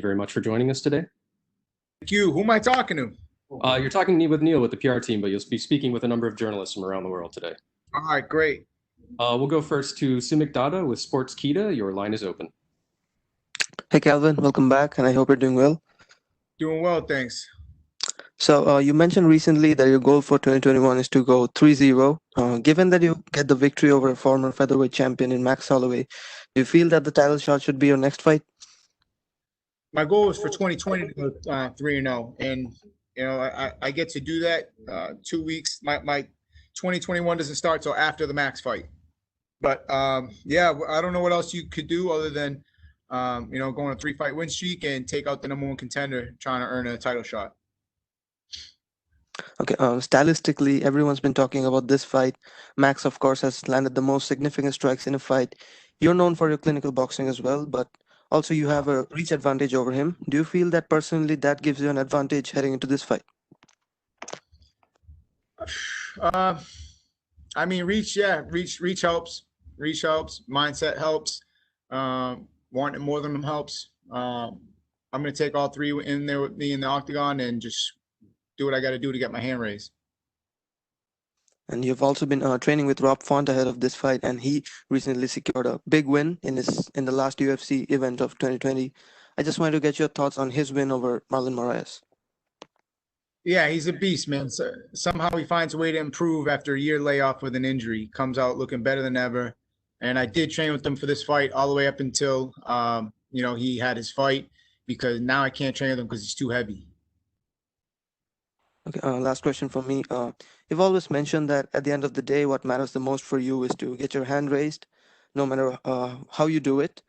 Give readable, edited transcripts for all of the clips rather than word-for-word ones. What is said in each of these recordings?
very much for joining us today. Thank you. Who am I talking to? You're talking with Neil with the PR team, but you'll be speaking with a number of journalists from around the world today. All right, great. We'll go first to Sumik Dada with Sports Kita. Your line is open. Hey Calvin, welcome back, and I hope you're doing well. Doing well, thanks. So you mentioned recently that your goal for 2021 is to go 3-0. Given that you get the victory over a former featherweight champion in Max Holloway, do you feel that the title shot should be your next fight? My goal is for 2020 to go 3-0, and I get to do that 2 weeks. My 2021 doesn't start till after the Max fight, but yeah, I don't know what else you could do other than go on a 3-fight win streak and take out the #1 contender trying to earn a title shot. Okay, stylistically, everyone's been talking about this fight. Max, of course, has landed the most significant strikes in a fight. You're known for your clinical boxing as well, but also you have a reach advantage over him. Do you feel that personally that gives you an advantage heading into this fight? I mean, reach helps. Reach helps. Mindset helps. Wanting more than him helps. I'm going to take all three in there with me in the octagon and just do what I got to do to get my hand raised. And you've also been training with Rob Font ahead of this fight, and he recently secured a big win in the last UFC event of 2020. I just wanted to get your thoughts on his win over Marlon Moraes. Yeah, he's a beast, man. So, somehow he finds a way to improve after a year layoff with an injury. Comes out looking better than ever. And I did train with him for this fight all the way up until he had his fight, because now I can't train with him because he's too heavy. Okay, last question for me. You've always mentioned that at the end of the day, what matters the most for you is to get your hand raised, no matter how you do it.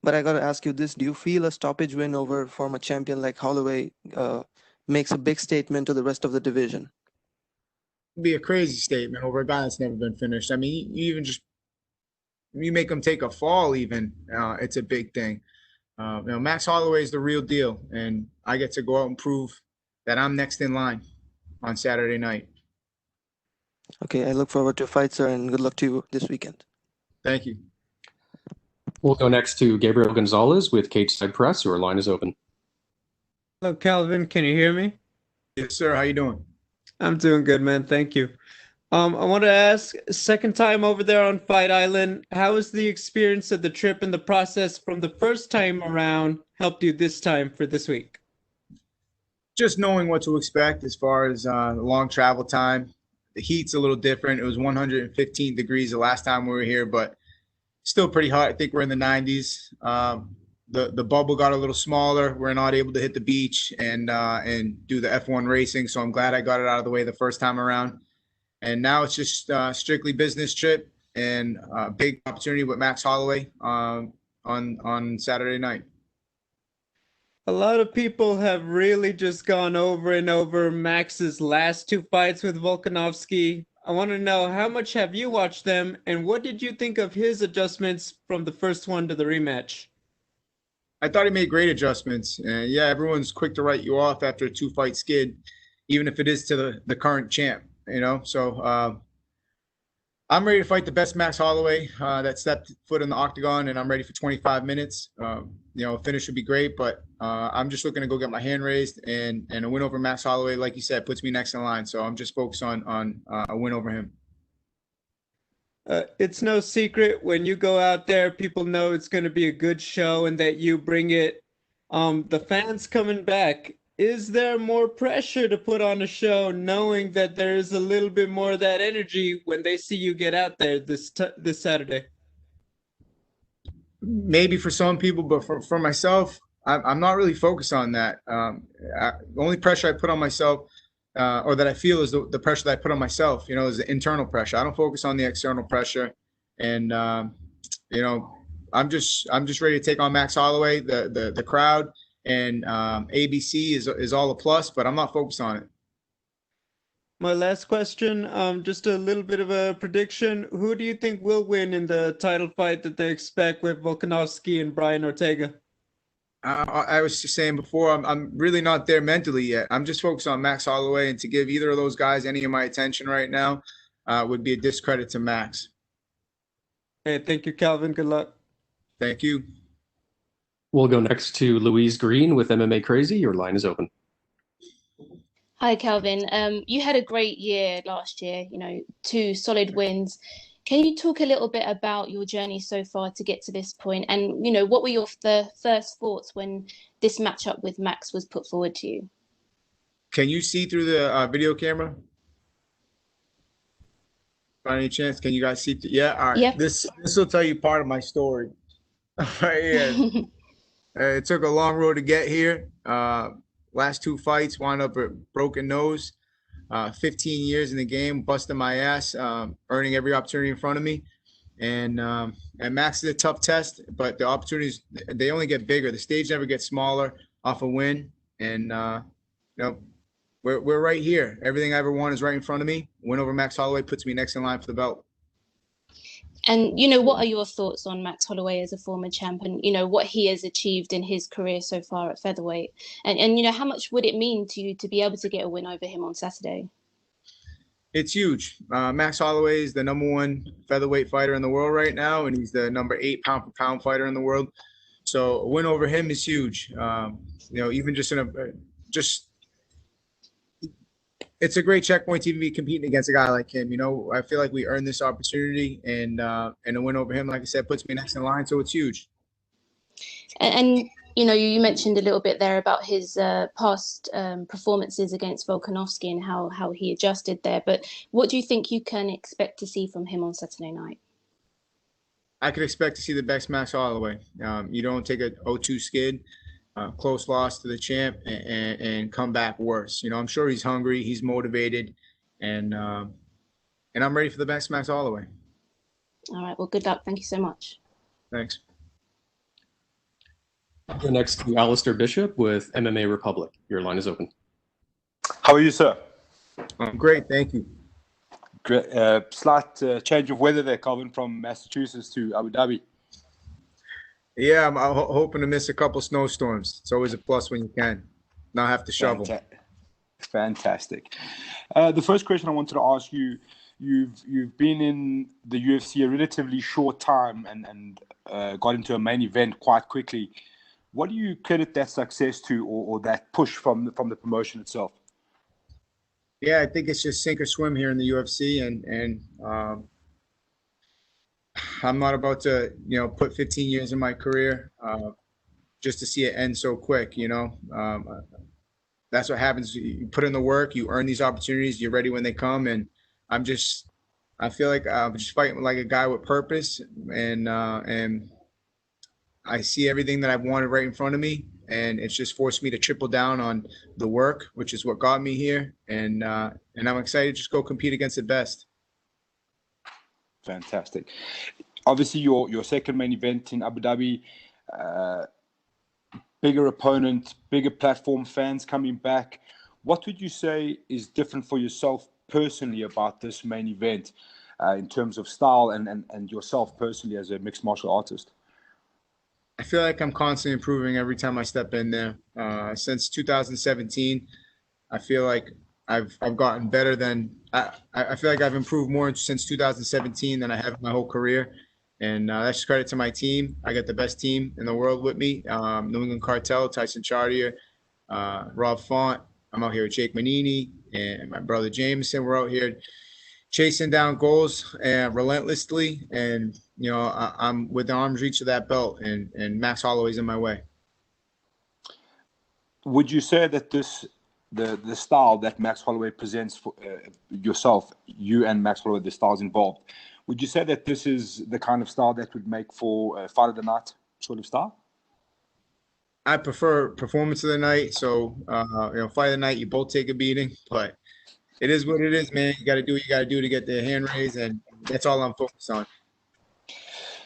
But I got to ask you this. Do you feel a stoppage win over former champion like Holloway makes a big statement to the rest of the division? It'd be a crazy statement over a guy that's never been finished. I mean, you make him take a fall even, it's a big thing. Max Holloway is the real deal, and I get to go out and prove that I'm next in line on Saturday night. Okay, I look forward to a fight, sir, and good luck to you this weekend. Thank you. We'll go next to Gabriel Gonzalez with Cageside Press. Your line is open. Hello, Calvin. Can you hear me? Yes, sir. How you doing? I'm doing good, man. Thank you. I want to ask, second time over there on Fight Island, how was the experience of the trip and the process from the first time around helped you this time for this week? Just knowing what to expect as far as the long travel time. The heat's a little different. It was 115 degrees the last time we were here, but still pretty hot. I think we're in the 90s. The bubble got a little smaller. We're not able to hit the beach and do the F1 racing, so I'm glad I got it out of the way the first time around. And now it's just strictly business trip and a big opportunity with Max Holloway on Saturday night. A lot of people have really just gone over and over Max's last two fights with Volkanovski. I want to know, how much have you watched them, and what did you think of his adjustments from the first one to the rematch? I thought he made great adjustments. Yeah, everyone's quick to write you off after a 2-fight skid, even if it is to the current champ, So I'm ready to fight the best Max Holloway that stepped foot in the octagon, and I'm ready for 25 minutes. A finish would be great, but I'm just looking to go get my hand raised, and a win over Max Holloway, like you said, puts me next in line. So I'm just focused on a win over him. It's no secret when you go out there, people know it's going to be a good show and that you bring it. The fans coming back, is there more pressure to put on a show knowing that there is a little bit more of that energy when they see you get out there this Saturday? Maybe for some people, but for myself, I'm not really focused on that. The only pressure I put on myself, or that I feel, is the pressure that I put on myself, is the internal pressure. I don't focus on the external pressure. And, I'm just ready to take on Max Holloway. The crowd and ABC is all a plus, but I'm not focused on it. My last question, just a little bit of a prediction. Who do you think will win in the title fight that they expect with Volkanovski and Brian Ortega? I was just saying before, I'm really not there mentally yet. I'm just focused on Max Holloway, and to give either of those guys any of my attention right now would be a discredit to Max. Hey, thank you, Calvin. Good luck. Thank you. We'll go next to Louise Green with MMA Crazy. Your line is open. Hi, Calvin. You had a great year last year, 2 solid wins. Can you talk a little bit about your journey so far to get to this point? And, what were the first thoughts when this matchup with Max was put forward to you? Can you see through the video camera? By any chance, can you guys see? Yeah, all right. Yeah. This will tell you part of my story. Right here. It took a long road to get here. Last 2 fights, wound up with broken nose. 15 years in the game, busting my ass, earning every opportunity in front of me. And Max is a tough test, but the opportunities, they only get bigger. The stage never gets smaller off a win. And, we're right here. Everything I ever want is right in front of me. Win over Max Holloway puts me next in line for the belt. And, what are your thoughts on Max Holloway as a former champ and, what he has achieved in his career so far at featherweight? And how much would it mean to you to be able to get a win over him on Saturday? It's huge. Max Holloway is the #1 featherweight fighter in the world right now, and he's the #8 pound-for-pound fighter in the world. So a win over him is huge. Even just it's a great checkpoint to be competing against a guy like him. I feel like we earned this opportunity, and a win over him, like I said, puts me next in line. So it's huge. And you mentioned a little bit there about his past performances against Volkanovski and how he adjusted there. But what do you think you can expect to see from him on Saturday night? I could expect to see the best Max Holloway. You don't take a 0-2 skid, close loss to the champ, and come back worse. I'm sure he's hungry, he's motivated, and I'm ready for the best Max Holloway. All right. Well, good luck. Thank you so much. Thanks. Go next to Alistair Bishop with MMA Republic. Your line is open. How are you, sir? I'm great, thank you. Great. Slight change of weather there, Calvin, from Massachusetts to Abu Dhabi. Yeah, I'm hoping to miss a couple snowstorms. It's always a plus when you can not have to shovel. Fantastic. The first question I wanted to ask you, you've been in the UFC a relatively short time and got into a main event quite quickly. What do you credit that success to, or that push from the promotion itself? Yeah, I think it's just sink or swim here in the UFC, and I'm not about to, put 15 years in my career just to see it end so quick. That's what happens. You put in the work, you earn these opportunities, you're ready when they come, and I feel like I'm just fighting like a guy with purpose, and I see everything that I've wanted right in front of me, and it's just forced me to triple down on the work, which is what got me here, and I'm excited to just go compete against the best. Fantastic. Obviously, your second main event in Abu Dhabi, bigger opponent, bigger platform, fans coming back. What would you say is different for yourself personally about this main event in terms of style and yourself personally as a mixed martial artist? I feel like I'm constantly improving every time I step in there. Since 2017, I feel like I've gotten better than I feel like I've improved more since 2017 than I have in my whole career, and that's just credit to my team. I got the best team in the world with me. New England Cartel, Tyson Chartier, Rob Font. I'm out here with Jake Manini and my brother Jameson. We're out here chasing down goals relentlessly, and I'm with the arm's reach of that belt, and Max Holloway's in my way. Would you say that the style that Max Holloway presents for yourself, you and Max Holloway, the styles involved, would you say that this is the kind of style that would make for a fight of the night sort of style? I prefer performance of the night. So, fight of the night, you both take a beating, but it is what it is, man. You got to do what you got to do to get the hand raised, and that's all I'm focused on.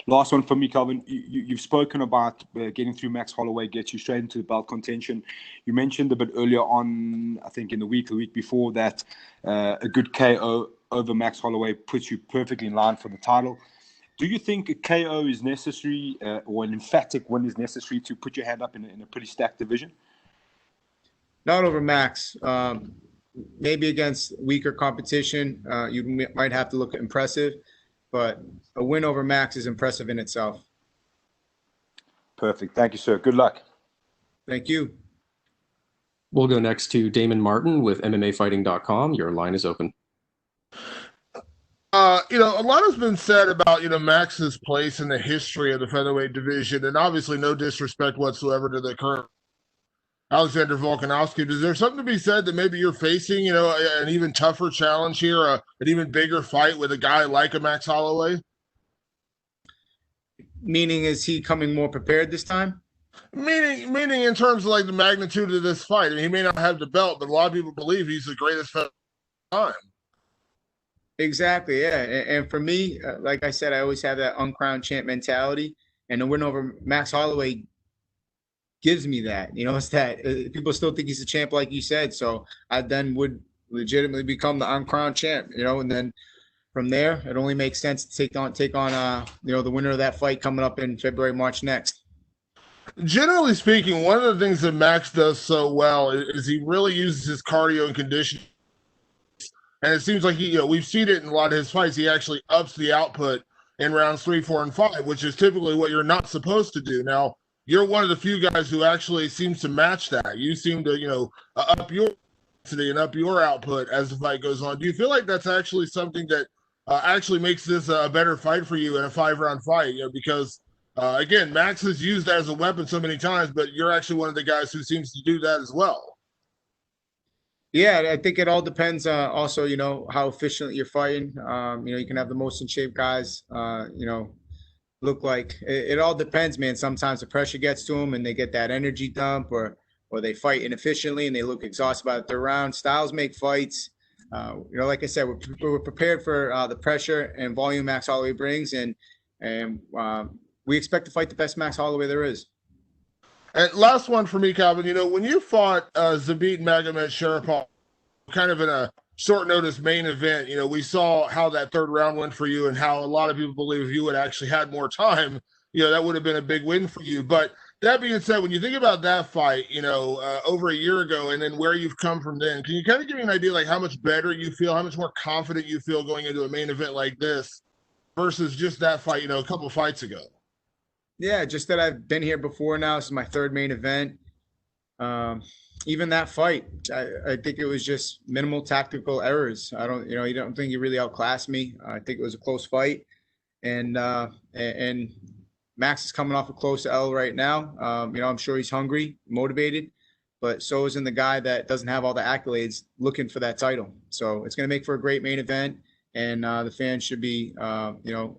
Last one for me, Calvin. You've spoken about getting through Max Holloway, gets you straight into the belt contention. You mentioned a bit earlier on, I think in the week before, that a good KO over Max Holloway puts you perfectly in line for the title. Do you think a KO is necessary or an emphatic win is necessary to put your hand up in a pretty stacked division? Not over Max. Maybe against weaker competition, you might have to look impressive, but a win over Max is impressive in itself. Perfect. Thank you, sir. Good luck. Thank you. We'll go next to Damon Martin with MMAfighting.com. Your line is open. A lot has been said about, Max's place in the history of the featherweight division, and obviously no disrespect whatsoever to the current Alexander Volkanovski. Is there something to be said that maybe you're facing, an even tougher challenge here, an even bigger fight with a guy like a Max Holloway? Meaning, is he coming more prepared this time? Meaning in terms of like the magnitude of this fight. I mean, he may not have the belt, but a lot of people believe he's the greatest fighter of all time. Exactly, yeah. And for me, like I said, I always have that uncrowned champ mentality, and the win over Max Holloway gives me that. It's that people still think he's a champ, like you said. So I then would legitimately become the uncrowned champ, and then from there, it only makes sense to take on the winner of that fight coming up in February, March next. Generally speaking, one of the things that Max does so well is he really uses his cardio and conditioning. And it seems like we've seen it in a lot of his fights. He actually ups the output in rounds 3, 4, and 5, which is typically what you're not supposed to do. Now, you're one of the few guys who actually seems to match that. You seem to, up your intensity and up your output as the fight goes on. Do you feel like that's actually something that actually makes this a better fight for you in a 5-round fight? Because, again, Max has used that as a weapon so many times, but you're actually one of the guys who seems to do that as well. Yeah, I think it all depends also, how efficient you're fighting. You can have the most in shape guys, look like it all depends, man. Sometimes the pressure gets to them and they get that energy dump, or they fight inefficiently and they look exhausted by the third round. Styles make fights. Like I said, we're prepared for the pressure and volume Max Holloway brings, and we expect to fight the best Max Holloway there is. And last one for me, Calvin. When you fought Zabit Magomedsharipov kind of in a short notice main event, we saw how that third round went for you and how a lot of people believe if you had actually had more time, that would have been a big win for you. But that being said, when you think about that fight, over a year ago and then where you've come from then, can you kind of give me an idea like how much better you feel, how much more confident you feel going into a main event like this versus just that fight, a couple of fights ago? Yeah, just that I've been here before now. This is my third main event. Even that fight, I think it was just minimal tactical errors. I don't think he really outclassed me. I think it was a close fight, and Max is coming off a close L right now. I'm sure he's hungry, motivated, but so isn't the guy that doesn't have all the accolades looking for that title. So it's going to make for a great main event, and the fans should be,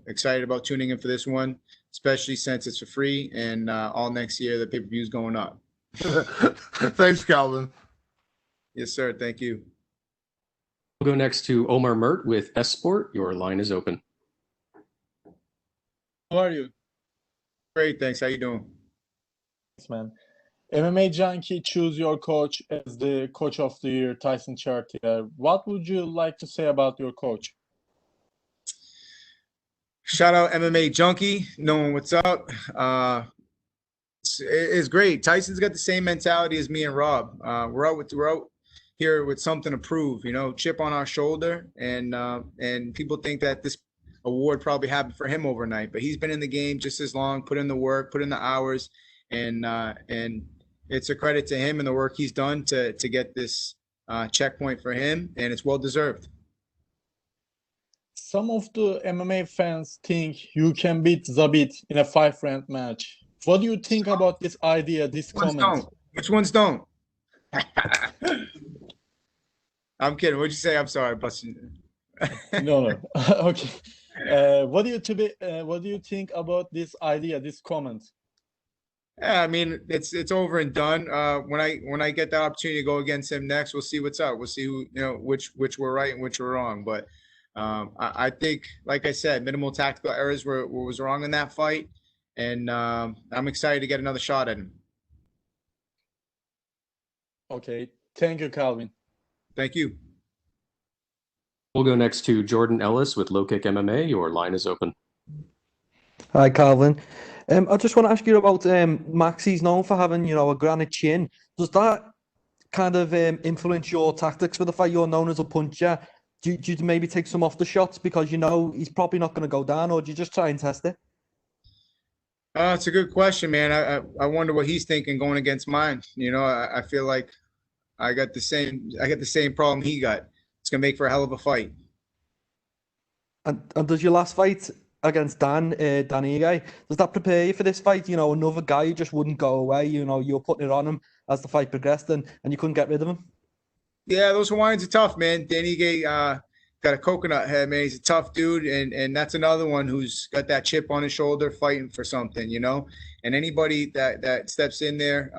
excited about tuning in for this one, especially since it's for free and all next year the pay-per-view is going up. Thanks, Calvin. Yes, sir. Thank you. We'll go next to Omar Mert with S Sport. Your line is open. How are you? Great. Thanks. How you doing? Thanks, man. MMA Junkie choose your coach as the coach of the year, Tyson Chartier. What would you like to say about your coach? Shout out MMA Junkie, knowing what's up. It's great. Tyson's got the same mentality as me and Rob. We're out here with something to prove, chip on our shoulder, and people think that this award probably happened for him overnight, but he's been in the game just as long, put in the work, put in the hours, and it's a credit to him and the work he's done to get this checkpoint for him, and it's well deserved. Some of the MMA fans think you can beat Zabit in a 5-round match. What do you think about this idea, this comment? Which ones don't? I'm kidding. What'd you say? I'm sorry. No. Okay. What do you think about this idea, this comment? Yeah, I mean, it's over and done. When I get the opportunity to go against him next, we'll see what's up. We'll see who, which we're right and which we're wrong. But I think, like I said, minimal tactical errors was wrong in that fight, and I'm excited to get another shot at him. Okay, thank you, Calvin. Thank you. We'll go next to Jordan Ellis with Low Kick MMA. Your line is open. Hi, Calvin. I just want to ask you about Max. He's known for having, a granite chin. Does that kind of influence your tactics for the fight? You're known as a puncher. Do you maybe take some off the shots because he's probably not going to go down, or do you just try and test it? It's a good question, man. I wonder what he's thinking going against mine. I feel like I got the same problem he got. It's gonna make for a hell of a fight. And does your last fight against Dan Ige, does that prepare you for this fight? You know, another guy who just wouldn't go away. You know, you were putting it on him as the fight progressed, and you couldn't get rid of him. Yeah, those Hawaiians are tough, man. Danny Gay got a coconut head, man. He's a tough dude, and that's another one who's got that chip on his shoulder, fighting for something. And anybody that steps in there,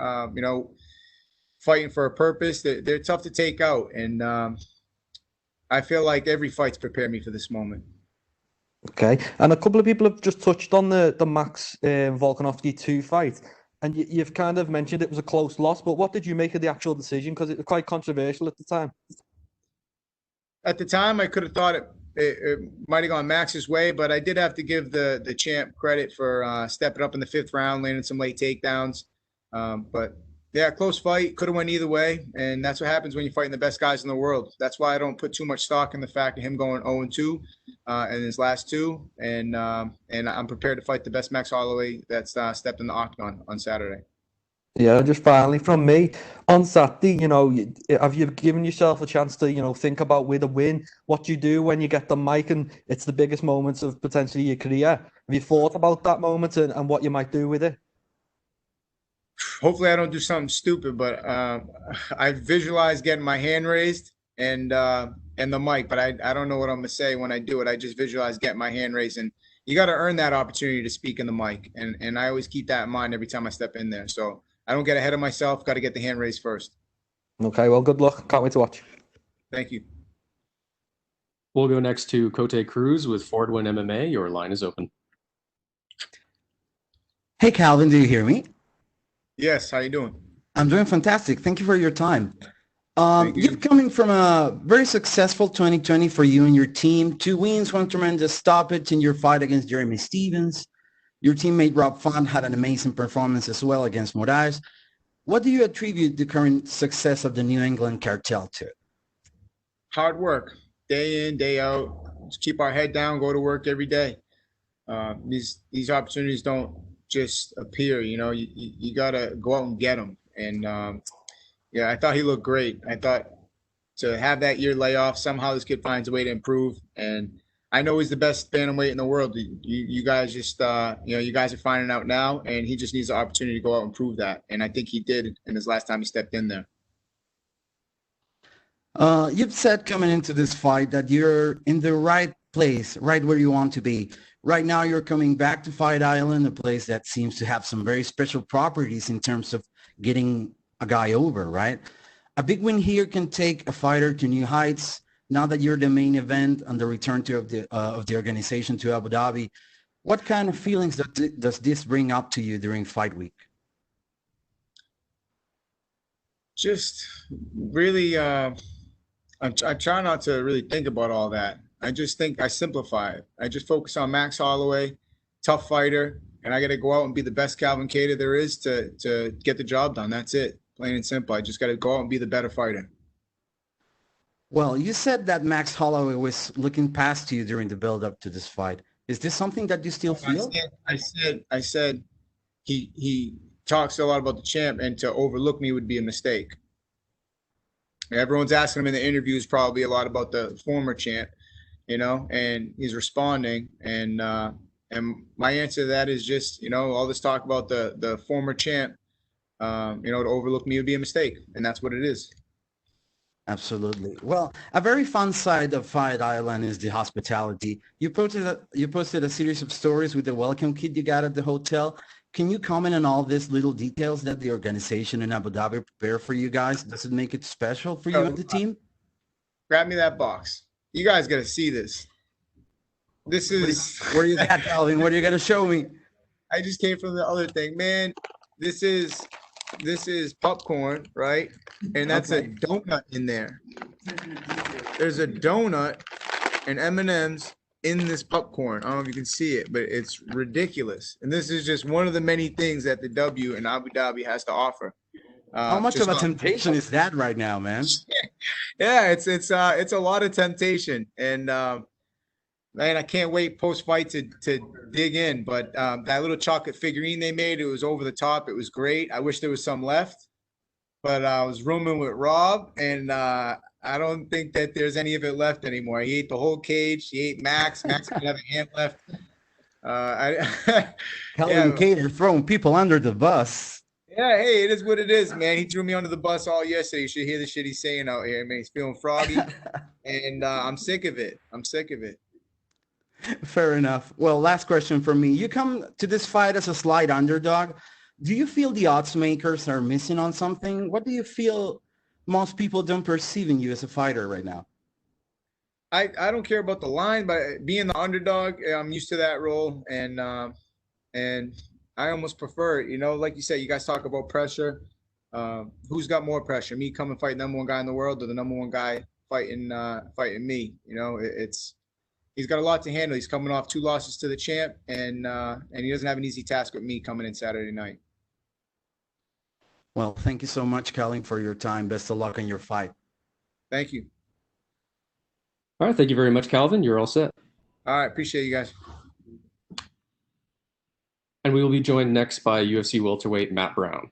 fighting for a purpose, they're tough to take out. And I feel like every fight's prepared me for this moment. Okay, and a couple of people have just touched on the Max Volkanovski 2 fight, and you've kind of mentioned it was a close loss, but what did you make of the actual decision? Because it was quite controversial at the time. At the time, I could have thought it might have gone Max's way, but I did have to give the champ credit for stepping up in the 5th round, landing some late takedowns. But yeah, close fight, could have went either way, and that's what happens when you're fighting the best guys in the world. That's why I don't put too much stock in the fact of him going 0-2 in his last 2, and I'm prepared to fight the best Max Holloway that's stepped in the octagon on Saturday. Yeah, just finally from me on Saturday, have you given yourself a chance to, think about with a win, what you do when you get the mic and it's the biggest moments of potentially your career? Have you thought about that moment and what you might do with it? Hopefully I don't do something stupid, but I visualize getting my hand raised and the mic, but I don't know what I'm gonna say when I do it. I just visualize getting my hand raised, and you got to earn that opportunity to speak in the mic, and I always keep that in mind every time I step in there. So I don't get ahead of myself. Got to get the hand raised first. Okay, well, good luck. Can't wait to watch. Thank you. We'll go next to Cote Cruz with Fordwin MMA. Your line is open. Hey, Calvin, do you hear me? Yes, how you doing? I'm doing fantastic. Thank you for your time. Thank you. You're coming from a very successful 2020 for you and your team. 2 wins, 1 tremendous stoppage in your fight against Jeremy Stevens. Your teammate Rob Font had an amazing performance as well against Moraes. What do you attribute the current success of the New England cartel to? Hard work, day in, day out. Just keep our head down, go to work every day. These opportunities don't just appear. You gotta go out and get them. And yeah, I thought he looked great. I thought to have that year layoff, somehow this kid finds a way to improve. And I know he's the best bantamweight in the world. You guys just you guys are finding out now, and he just needs the opportunity to go out and prove that. And I think he did in his last time he stepped in there. You've said coming into this fight that you're in the right place, right where you want to be. Right now, you're coming back to Fight Island, a place that seems to have some very special properties in terms of getting a guy over, right? A big win here can take a fighter to new heights. Now that you're the main event and the return of the organization to Abu Dhabi, what kind of feelings does this bring up to you during fight week? Just really, I try not to really think about all that. I just think I simplify it. I just focus on Max Holloway, tough fighter, and I got to go out and be the best Calvin Kattar there is to get the job done. That's it, plain and simple. I just got to go out and be the better fighter. Well, you said that Max Holloway was looking past you during the build-up to this fight. Is this something that you still feel? I said he talks a lot about the champ, and to overlook me would be a mistake. Everyone's asking him in the interviews probably a lot about the former champ, and he's responding. And my answer to that is just, all this talk about the former champ, to overlook me would be a mistake, and that's what it is. Absolutely. Well, a very fun side of Fight Island is the hospitality. You posted a series of stories with the welcome kit you got at the hotel. Can you comment on all these little details that the organization in Abu Dhabi prepare for you guys? Does it make it special for you and the team? Grab me that box. You guys got to see this. This is... Where you at, Calvin? What are you going to show me? I just came from the other thing. Man, this is popcorn, right? And that's a donut in there. There's a donut and M&Ms in this popcorn. I don't know if you can see it, but it's ridiculous. And this is just one of the many things that the W in Abu Dhabi has to offer. How much of a temptation is that right now, man? Yeah, it's a lot of temptation. And Man, I can't wait post fight to dig in. But that little chocolate figurine they made, it was over the top. It was great. I wish there was some left, but I was rooming with Rob, and I don't think that there's any of it left anymore. He ate the whole cage. He ate Max. Max didn't have a hand left. Calvin Yeah, Kattar throwing people under the bus. yeah. Hey, it is what it is, man. He threw me under the bus all yesterday. You should hear the shit he's saying out here, man. He's feeling froggy, and I'm sick of it. I'm sick of it. Fair enough. Well, last question for me. You come to this fight as a slight underdog. Do you feel the odds makers are missing on something? What do you feel most people don't perceive in you as a fighter right now? I don't care about the line, but being the underdog, I'm used to that role, and I almost prefer it. You know, like you said, you guys talk about pressure. Who's got more pressure? Me coming fight number one guy in the world, or the number one guy fighting me? You know, he's got a lot to handle. He's coming off 2 losses to the champ, and he doesn't have an easy task with me coming in Saturday night. Well, thank you so much, Calvin, for your time. Best of luck in your fight. Thank you. All right, thank you very much, Calvin. You're all set. All right, appreciate you guys. And we will be joined next by UFC welterweight Matt Brown.